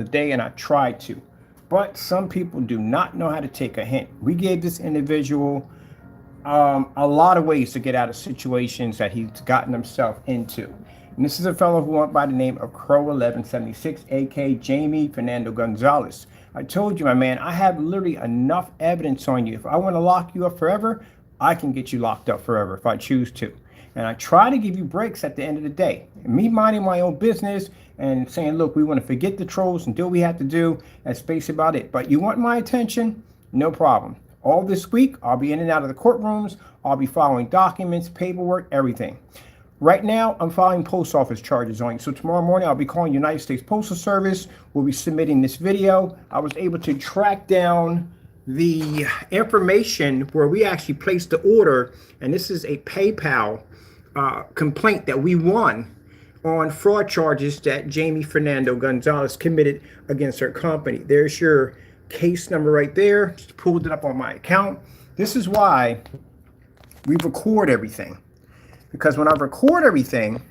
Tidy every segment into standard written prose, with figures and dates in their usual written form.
the day, and I tried to. But some people do not know how to take a hint. We gave this individual a lot of ways to get out of situations that he's gotten himself into. And this is a fellow who went by the name of Crow1176, aka Jaime Fernando Gonzalez. I told you, my man, I have literally enough evidence on you. If I want to lock you up forever, I can get you locked up forever if I choose to. And I try to give you breaks at the end of the day. And me minding my own business and saying, look, we want to forget the trolls and do what we have to do. That's basically about it. But you want my attention? No problem. All this week, I'll be in and out of the courtrooms. I'll be following documents, paperwork, everything. Right now, I'm filing post office charges on you. So tomorrow morning, I'll be calling United States Postal Service. We'll be submitting this video. I was able to track down the information where we actually placed the order. And this is a PayPal complaint that we won on fraud charges that Jaime Fernando Gonzalez committed against our company. There's your case number right there. Just pulled it up on my account. This is why we record everything. Because when I record everything,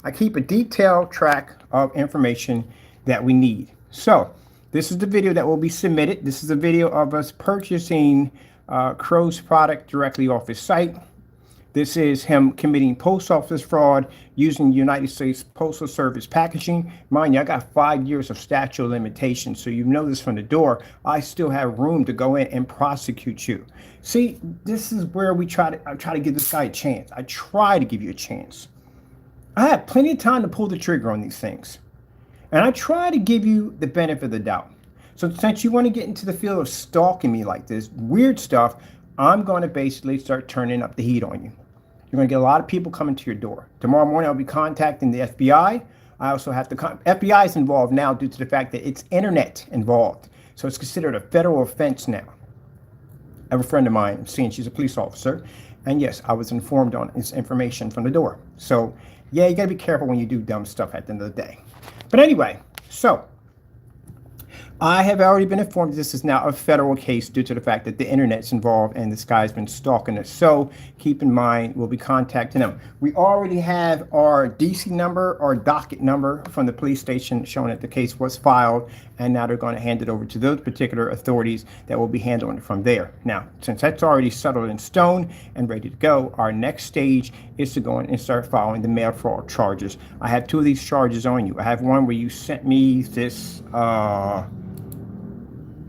I keep a detailed track of information that we need. So this is the video that will be submitted. This is a video of us purchasing Crow's product directly off his site. This is him committing post office fraud using United States Postal Service packaging. Mind you, I got 5 years of statute of limitations, so you know this from the door. I still have room to go in and prosecute you. See, this is where I try to give this guy a chance. I try to give you a chance. I have plenty of time to pull the trigger on these things. And I try to give you the benefit of the doubt. So since you want to get into the field of stalking me like this, weird stuff, I'm going to basically start turning up the heat on you. You're going to get a lot of people coming to your door. Tomorrow morning, I'll be contacting the FBI. I also have to, FBI is involved now due to the fact that it's internet involved. So it's considered a federal offense now. I have a friend of mine, seeing she's a police officer. And yes, I was informed on this information from the door. So yeah, you got to be careful when you do dumb stuff at the end of the day. But anyway, so I have already been informed this is now a federal case due to the fact that the internet's involved and this guy's been stalking us. So keep in mind, we'll be contacting them. We already have our DC number, our docket number from the police station showing that the case was filed, and now they're going to hand it over to those particular authorities that will be handling it from there. Now, since that's already settled in stone and ready to go, our next stage is to go in and start filing the mail fraud charges. I have 2 of these charges on you. I have one where you sent me this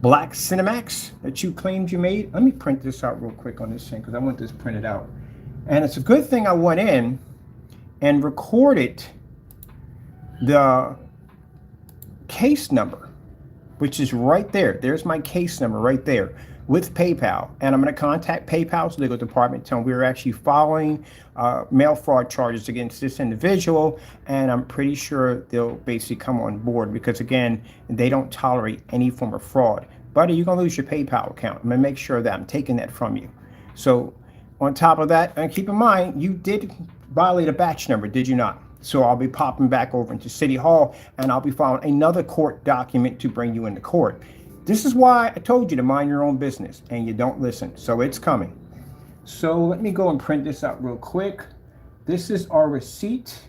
black Cinemax that you claimed you made. Let me print this out real quick on this thing because I want this printed out. And it's a good thing I went in and recorded the case number, which is right there. There's my case number right there with PayPal. And I'm going to contact PayPal's legal department, tell them we're actually following mail fraud charges against this individual. And I'm pretty sure they'll basically come on board because, again, they don't tolerate any form of fraud. Buddy, you're going to lose your PayPal account. I'm going to make sure that I'm taking that from you. So on top of that, and keep in mind, you did violate a batch number, did you not? So I'll be popping back over into City Hall and I'll be filing another court document to bring you into court. This is why I told you to mind your own business and you don't listen. So it's coming. So let me go and print this out real quick. This is our receipt.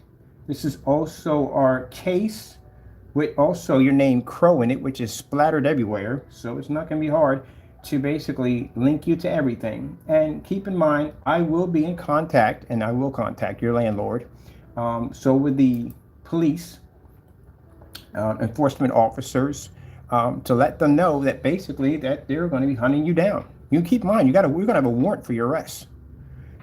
This is also our case with also your name Crow in it, which is splattered everywhere. So it's not going to be hard to basically link you to everything. And keep in mind, I will be in contact and I will contact your landlord. So with the police, enforcement officers, to let them know that basically that they're going to be hunting you down. You keep in mind, we're going to have a warrant for your arrest.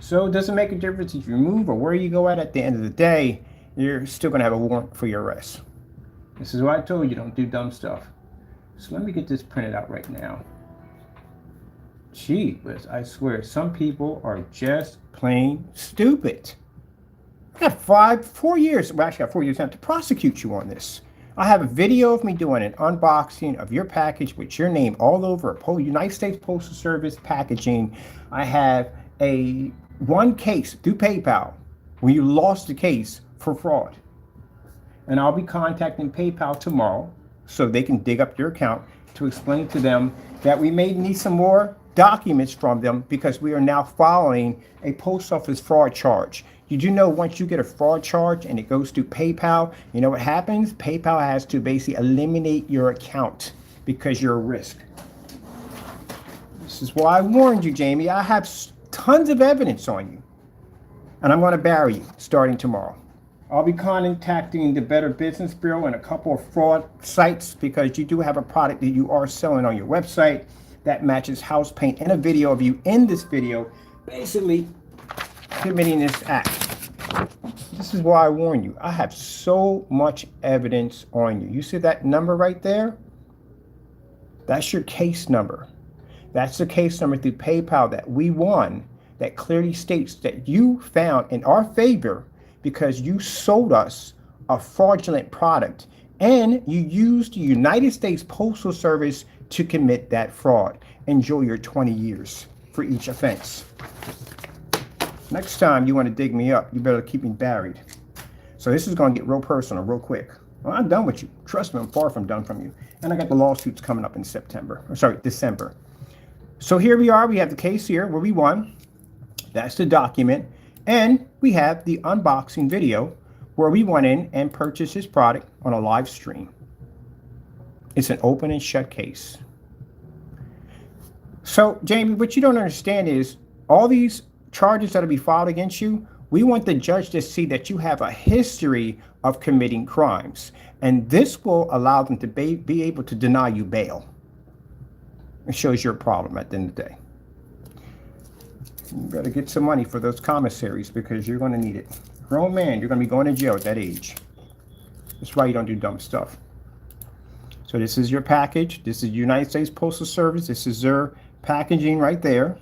So it doesn't make a difference if you move or where you go at the end of the day, you're still going to have a warrant for your arrest. This is why I told you don't do dumb stuff. So let me get this printed out right now. Gee whiz, I swear, some people are just plain stupid. I got 4 years, well, actually I got 4 years now to prosecute you on this. I have a video of me doing an unboxing of your package with your name all over a United States Postal Service packaging. I have one case through PayPal where you lost the case for fraud. And I'll be contacting PayPal tomorrow so they can dig up your account to explain to them that we may need some more documents from them because we are now following a post office fraud charge. Did you know once you get a fraud charge and it goes to PayPal, you know what happens? PayPal has to basically eliminate your account because you're a risk. This is why I warned you, Jamie. I have tons of evidence on you. And I'm going to bury you starting tomorrow. I'll be contacting the Better Business Bureau and a couple of fraud sites because you do have a product that you are selling on your website that matches house paint and a video of you in this video basically committing this act. This is why I warn you. I have so much evidence on you. You see that number right there? That's your case number. That's the case number through PayPal that we won that clearly states that you found in our favor because you sold us a fraudulent product and you used the United States Postal Service to commit that fraud. Enjoy your 20 years for each offense. Next time you want to dig me up, you better keep me buried. So this is going to get real personal real quick. Well, I'm done with you. Trust me, I'm far from done from you. And I got the lawsuits coming up in December. So here we are. We have the case here where we won. That's the document. And we have the unboxing video where we went in and purchased his product on a live stream. It's an open and shut case. So, Jamie, what you don't understand is all these charges that'll be filed against you, we want the judge to see that you have a history of committing crimes. And this will allow them to be able to deny you bail. It shows you're a problem at the end of the day. You better get some money for those commissaries because you're going to need it. Grown man, you're going to be going to jail at that age. That's why you don't do dumb stuff. So this is your package. This is United States Postal Service. This is their packaging right there.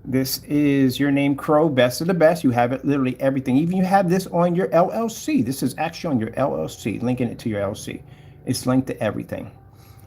This is your name, Crow, best of the best. You have it literally everything. Even you have this on your LLC. This is actually on your LLC, linking it to your LLC. It's linked to everything.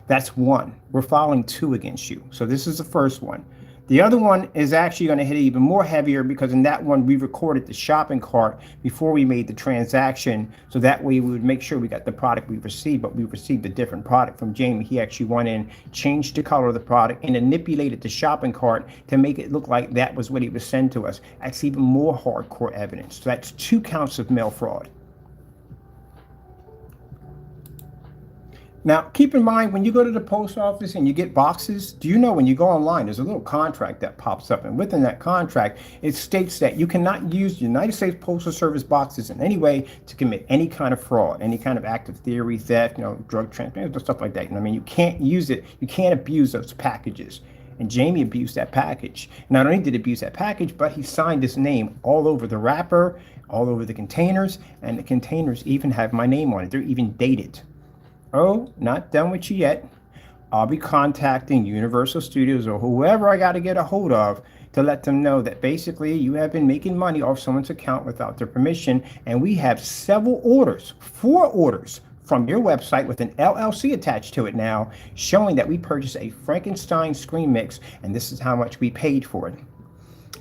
That's one. We're filing 2 against you. So this is the first one. The other one is actually going to hit even more heavier because in that one, we recorded the shopping cart before we made the transaction. So that way we would make sure we got the product we received, but we received a different product from Jamie. He actually went in, changed the color of the product and manipulated the shopping cart to make it look like that was what he was sent to us. That's even more hardcore evidence. So that's 2 counts of mail fraud. Now, keep in mind, when you go to the post office and you get boxes, do you know when you go online, there's a little contract that pops up. And within that contract, it states that you cannot use United States Postal Service boxes in any way to commit any kind of fraud, any kind of act of theory, theft, drug transfer, stuff like that. I mean, you can't use it. You can't abuse those packages. And Jamie abused that package. Not only did he abuse that package, but he signed his name all over the wrapper, all over the containers, and the containers even have my name on it. They're even dated. Oh, not done with you yet. I'll be contacting Universal Studios or whoever I got to get a hold of to let them know that basically you have been making money off someone's account without their permission. And we have several orders, 4 orders from your website with an LLC attached to it now, showing that we purchased a Frankenstein screen mix. And this is how much we paid for it.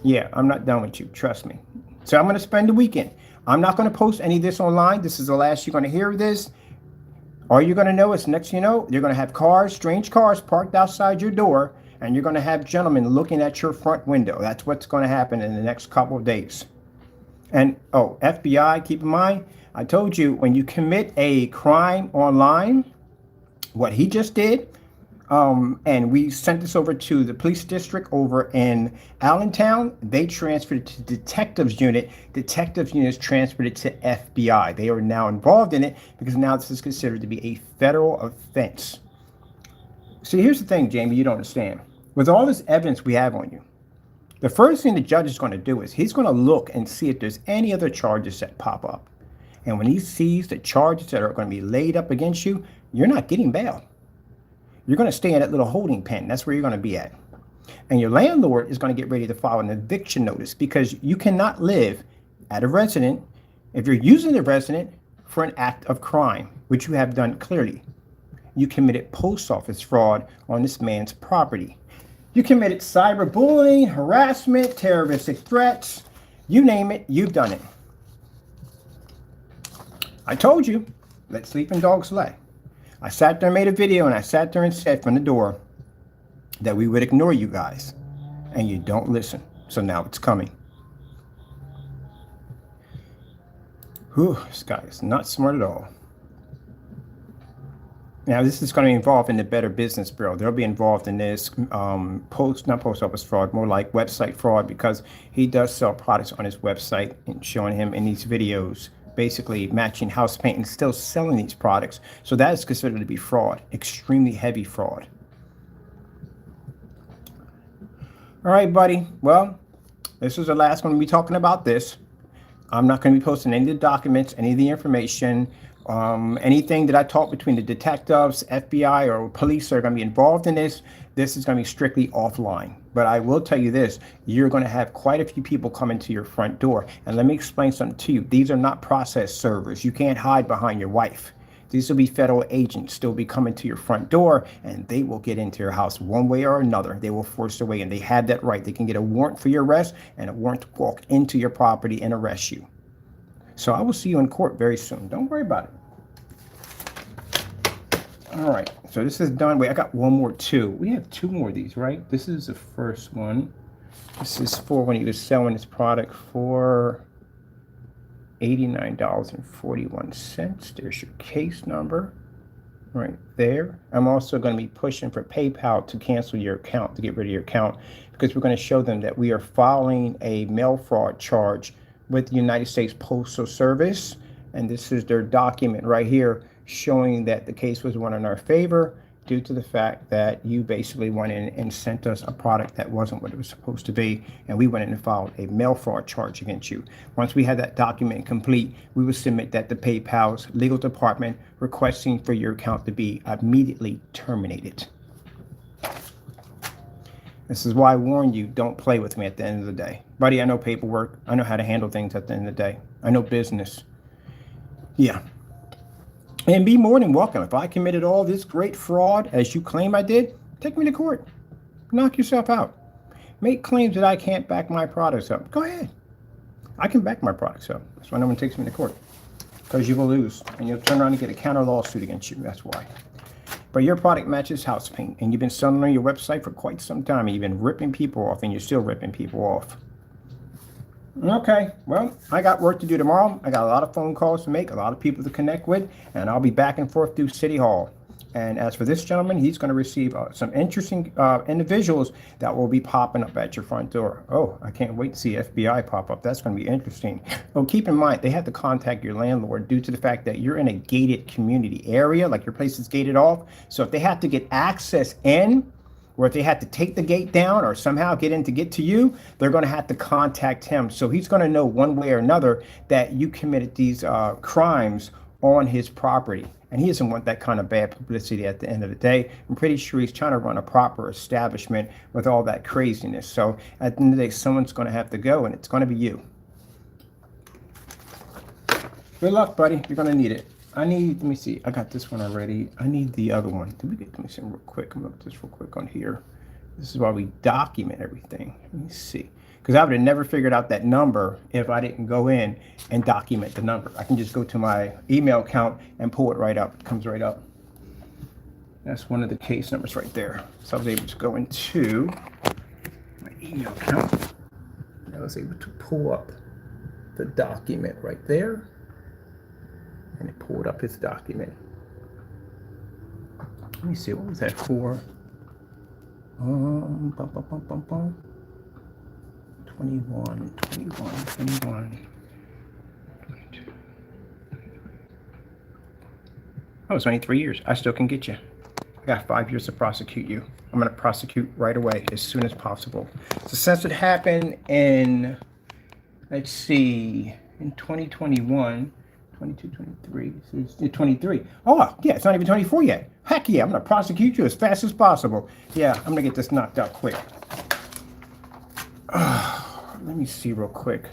Yeah, I'm not done with you. Trust me. So I'm going to spend the weekend. I'm not going to post any of this online. This is the last you're going to hear of this. All you're going to know is next, you're going to have cars, strange cars parked outside your door, and you're going to have gentlemen looking at your front window. That's what's going to happen in the next couple of days. And, oh, FBI, keep in mind, I told you when you commit a crime online, what he just did, and we sent this over to the police district over in Allentown. They transferred it to detectives unit. Detectives units transferred it to FBI. They are now involved in it because now this is considered to be a federal offense. See, here's the thing, Jamie, you don't understand. With all this evidence we have on you, the first thing the judge is going to do is he's going to look and see if there's any other charges that pop up. And when he sees the charges that are going to be laid up against you, you're not getting bail. You're going to stay in that little holding pen. That's where you're going to be at. And your landlord is going to get ready to file an eviction notice because you cannot live at a resident if you're using the resident for an act of crime, which you have done clearly. You committed post office fraud on this man's property. You committed cyberbullying, harassment, terroristic threats. You name it, you've done it. I told you, let sleeping dogs lay. I sat there and made a video and I sat there and said from the door that we would ignore you guys, and you don't listen. So now it's coming. Whew, this guy is not smart at all. Now, this is going to be involved in the Better Business Bureau. They'll be involved in this not post office fraud, more like website fraud, because he does sell products on his website and showing him in these videos, basically matching house paint and still selling these products. So that is considered to be fraud, extremely heavy fraud. All right, buddy. Well, this is the last one we'll be talking about this. I'm not going to be posting any of the documents, any of the information. Anything that I talk between the detectives, FBI, or police are going to be involved in this. This is going to be strictly offline. But I will tell you this, you're going to have quite a few people coming to your front door. And let me explain something to you. These are not process servers. You can't hide behind your wife. These will be federal agents still be coming to your front door, and they will get into your house one way or another. They will force their way, and they have that right. They can get a warrant for your arrest and a warrant to walk into your property and arrest you. So I will see you in court very soon. Don't worry about it. All right. So this is done. Wait, I got one more too. We have two more of these, right? This is the first one. This is for when he was selling his product for $89.41. There's your case number right there. I'm also going to be pushing for PayPal to cancel your account, to get rid of your account, because we're going to show them that we are filing a mail fraud charge with the United States Postal Service. And this is their document right here showing that the case was won in our favor due to the fact that you basically went in and sent us a product that wasn't what it was supposed to be, and we went in and filed a mail fraud charge against you. Once we had that document complete, we would submit that to PayPal's legal department, requesting for your account to be immediately terminated. This is why I warn you, don't play with me at the end of the day. Buddy, I know paperwork. I know how to handle things at the end of the day. I know business. Yeah. And be more than welcome. If I committed all this great fraud as you claim I did, take me to court. Knock yourself out. Make claims that I can't back my products up. Go ahead. I can back my products up. That's why no one takes me to court. Because you will lose. And you'll turn around and get a counter lawsuit against you. That's why. But your product matches house paint, and you've been selling on your website for quite some time, and you've been ripping people off, and you're still ripping people off. Okay, well, I got work to do tomorrow. I got a lot of phone calls to make, a lot of people to connect with, and I'll be back and forth through City Hall. And as for this gentleman, he's going to receive some interesting individuals that will be popping up at your front door. Oh, I can't wait to see FBI pop up. That's going to be interesting. Oh, keep in mind, they have to contact your landlord due to the fact that you're in a gated community area, like your place is gated off. So if they have to get access in, or if they have to take the gate down or somehow get in to get to you, they're going to have to contact him. So he's going to know one way or another that you committed these crimes on his property. And he doesn't want that kind of bad publicity at the end of the day. I'm pretty sure he's trying to run a proper establishment with all that craziness. So at the end of the day, someone's going to have to go, and it's going to be you. Good luck, buddy. You're going to need it. Let me see. I got this one already. I need the other one. Let me see real quick. I'm going to look this real quick on here. This is why we document everything. Let me see. Because I would have never figured out that number if I didn't go in and document the number. I can just go to my email account and pull it right up. It comes right up. That's one of the case numbers right there. So I was able to go into my email account. And I was able to pull up the document right there. And it pulled up his document. Let me see, what was that for? 21, 22. Oh, it's only 3 years. I still can get you. I got 5 years to prosecute you. I'm going to prosecute right away as soon as possible. So since it happened in, let's see, in 2021, 22, 23, so it's 23. Oh, yeah, it's not even 24 yet. Heck yeah, I'm going to prosecute you as fast as possible. Yeah, I'm going to get this knocked out quick. Let me see real quick.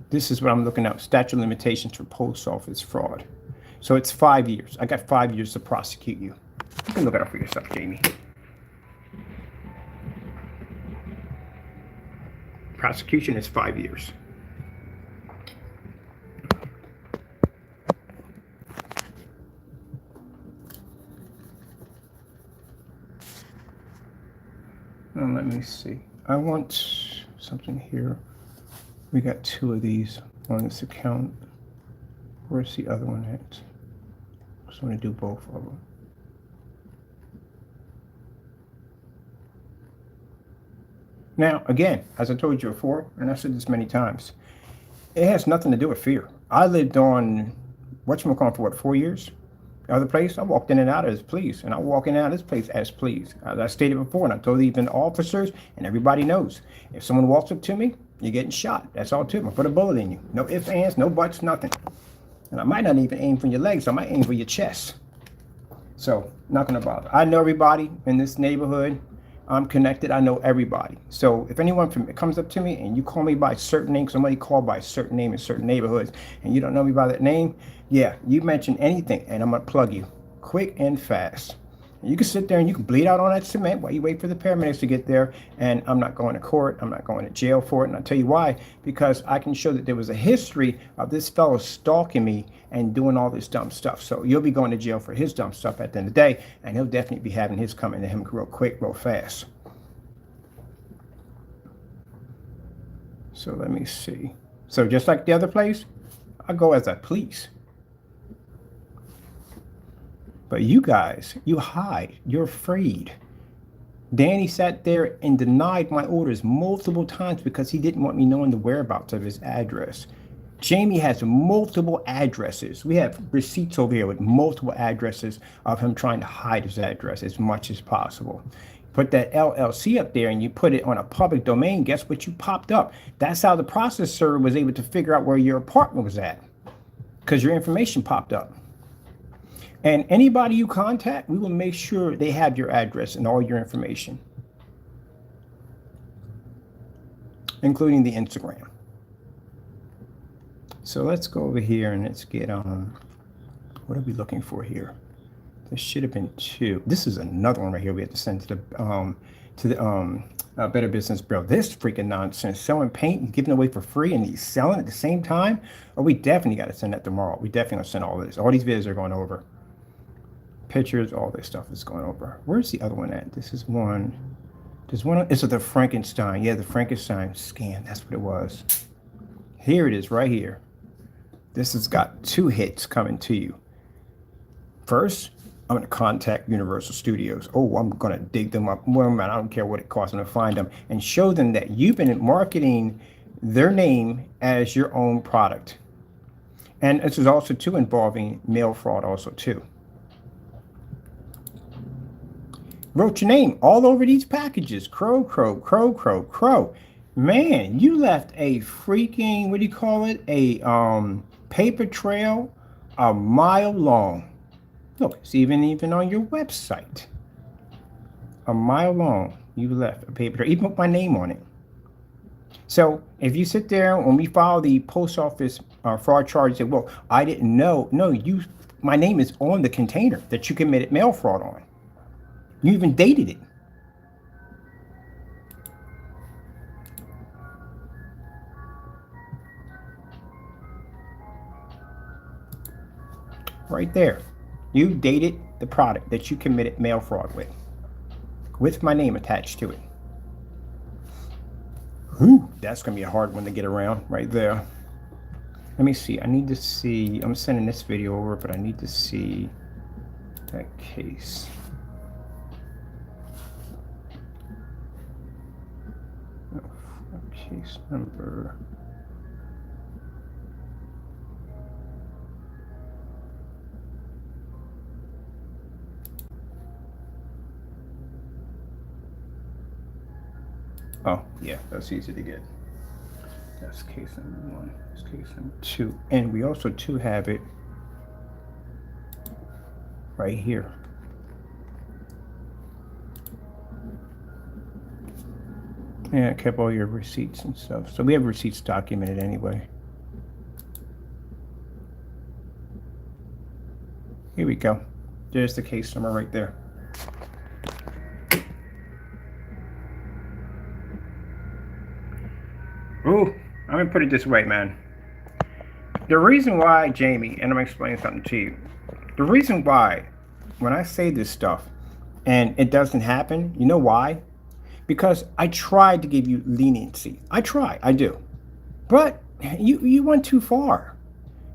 This is what I'm looking at, statute of limitations for post office fraud. So it's 5 years. I got 5 years to prosecute you. You can look it up for yourself, Jamie. Prosecution is 5 years. Let me see. I want something here. We got 2 of these on this account. Where's the other one at? I just want to do both of them. Now, again, as I told you before, and I've said this many times, it has nothing to do with fear. I lived on whatchamacallit for what, 4 years? The other place, I walked in and out as please, and I walk in and out of this place as please. As I stated before, and I told even officers, and everybody knows, if someone walks up to me, you're getting shot. That's all to them. I put a bullet in you. No ifs, ands, no buts, nothing. And I might not even aim for your legs. I might aim for your chest. So, not going to bother. I know everybody in this neighborhood. I'm connected. I know everybody. So if anyone comes up to me and you call me by a certain name, somebody called by a certain name in certain neighborhoods, and you don't know me by that name, yeah, you mention anything, and I'm going to plug you quick and fast. You can sit there and you can bleed out on that cement while you wait for the paramedics to get there, and I'm not going to court. I'm not going to jail for it, and I'll tell you why. Because I can show that there was a history of this fellow stalking me and doing all this dumb stuff. So you'll be going to jail for his dumb stuff at the end of the day, and he'll definitely be having his coming to him real quick, real fast. So let me see. So just like the other place, I go as I please. But you guys, you hide. You're afraid. Danny sat there and denied my orders multiple times because he didn't want me knowing the whereabouts of his address. Jamie has multiple addresses. We have receipts over here with multiple addresses of him trying to hide his address as much as possible. Put that LLC up there and you put it on a public domain, guess what you popped up? That's how the processor was able to figure out where your apartment was at, because your information popped up. And anybody you contact, we will make sure they have your address and all your information, including the Instagram. So let's go over here and let's get what are we looking for here? There should have been 2. This is another one right here we have to send to the Better Business Bureau. This freaking nonsense, selling paint and giving away for free and he's selling at the same time. Oh, we definitely got to send that tomorrow. We definitely gonna send all of this. All these videos are going over. Pictures, all this stuff is going over. Where's the other one at? This is one. There's one. It's the Frankenstein. Yeah, the Frankenstein scan. That's what it was. Here it is, right here. This has got 2 hits coming to you. First, I'm going to contact Universal Studios. Oh, I'm going to dig them up. Well, man, I don't care what it costs them to find them and show them that you've been marketing their name as your own product. And this is also too involving mail fraud also too. Wrote your name all over these packages. Crow, crow, crow, crow, crow. Man, you left a freaking, what do you call it? A paper trail a mile long. Look, it's even on your website. A mile long, you left a paper trail, even with my name on it. So if you sit there, when we file the post office fraud charge, say, well, I didn't know. No, my name is on the container that you committed mail fraud on. You even dated it. Right there. You dated the product that you committed mail fraud with my name attached to it. Whew, that's going to be a hard one to get around right there. Let me see. I need to see. I'm sending this video over, but I need to see that case. Case number. Oh, yeah, that's easy to get. That's case number 1. That's case number 2. And we also too have it right here. Yeah, I kept all your receipts and stuff. So we have receipts documented anyway. Here we go. There's the case number right there. Ooh, I'm gonna put it this way, man. The reason why, Jamie, and I'm gonna explain something to you. The reason why, when I say this stuff and it doesn't happen, you know why? because I tried to give you leniency. I do. But you went too far.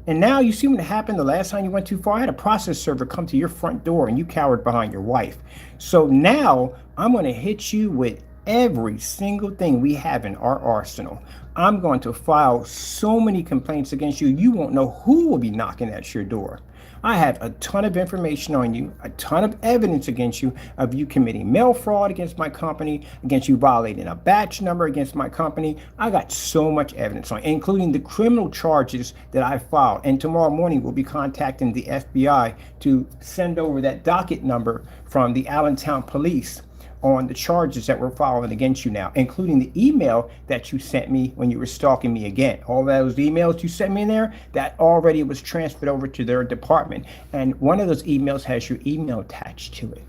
And now you see what happened the last time you went too far. I had a process server come to your front door and you cowered behind your wife. So now I'm going to hit you with every single thing we have in our arsenal. I'm going to file so many complaints against you, you won't know who will be knocking at your door. I have a ton of information on you, a ton of evidence against you of you committing mail fraud against my company, against you violating a batch number against my company. I got so much evidence on, including the criminal charges that I filed. And tomorrow morning, we'll be contacting the FBI to send over that docket number from the Allentown police on the charges that were filing against you now, including the email that you sent me when you were stalking me again. All those emails you sent me in there, that already was transferred over to their department. And one of those emails has your email attached to it.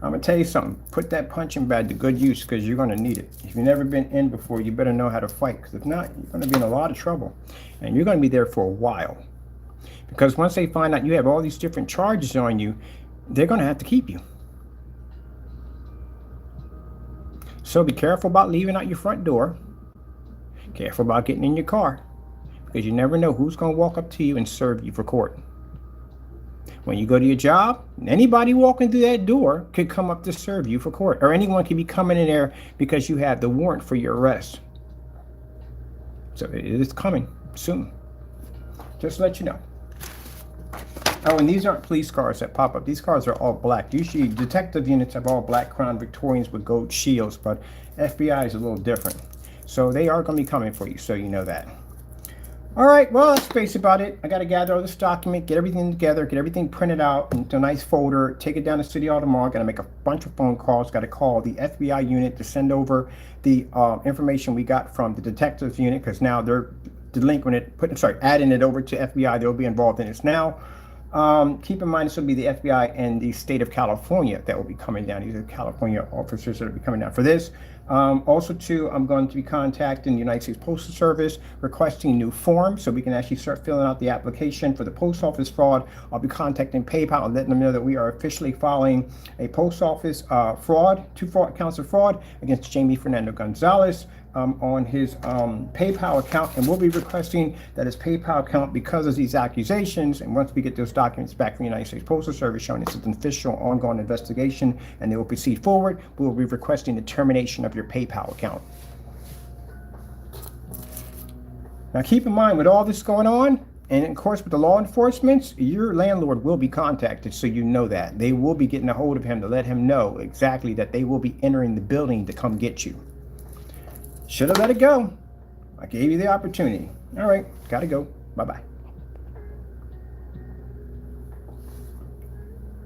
I'm gonna tell you something, put that punching bag to good use because you're gonna need it. If you've never been in before, you better know how to fight, because if not, you're gonna be in a lot of trouble. And you're gonna be there for a while. Because once they find out you have all these different charges on you, they're going to have to keep you. So be careful about leaving out your front door. Careful about getting in your car, because you never know who's going to walk up to you and serve you for court. When you go to your job, anybody walking through that door could come up to serve you for court, or anyone could be coming in there because you have the warrant for your arrest. So it is coming soon. Just to let you know. Oh, and these aren't police cars that pop up. These cars are all black. Usually detective units have all black Crown Victorians with gold shields, but FBI is a little different. So they are going to be coming for you, so you know that. All right, well, that's basically about it. I got to gather all this document, get everything together, get everything printed out into a nice folder, take it down to City Hall tomorrow. Got to make a bunch of phone calls. Got to call the FBI unit to send over the information we got from the detectives unit, because now they're adding it over to FBI. They'll be involved in this now. Keep in mind, this will be the FBI and the state of California that will be coming down. These are California officers that will be coming down for this. Also, too, I'm going to be contacting the United States Postal Service, requesting new forms so we can actually start filling out the application for the post office fraud. I'll be contacting PayPal and letting them know that we are officially filing a post office two counts of fraud against Jaime Fernando Gonzalez on his PayPal account, and we'll be requesting that his PayPal account, because of these accusations, and once we get those documents back from the United States Postal Service showing it's an official ongoing investigation and they will proceed forward, we'll be requesting the termination of your PayPal account. Now keep in mind, with all this going on, and of course with the law enforcement, your landlord will be contacted, so you know that. They will be getting a hold of him to let him know exactly that they will be entering the building to come get you. Should have let it go. I gave you the opportunity. All right, gotta go. Bye-bye.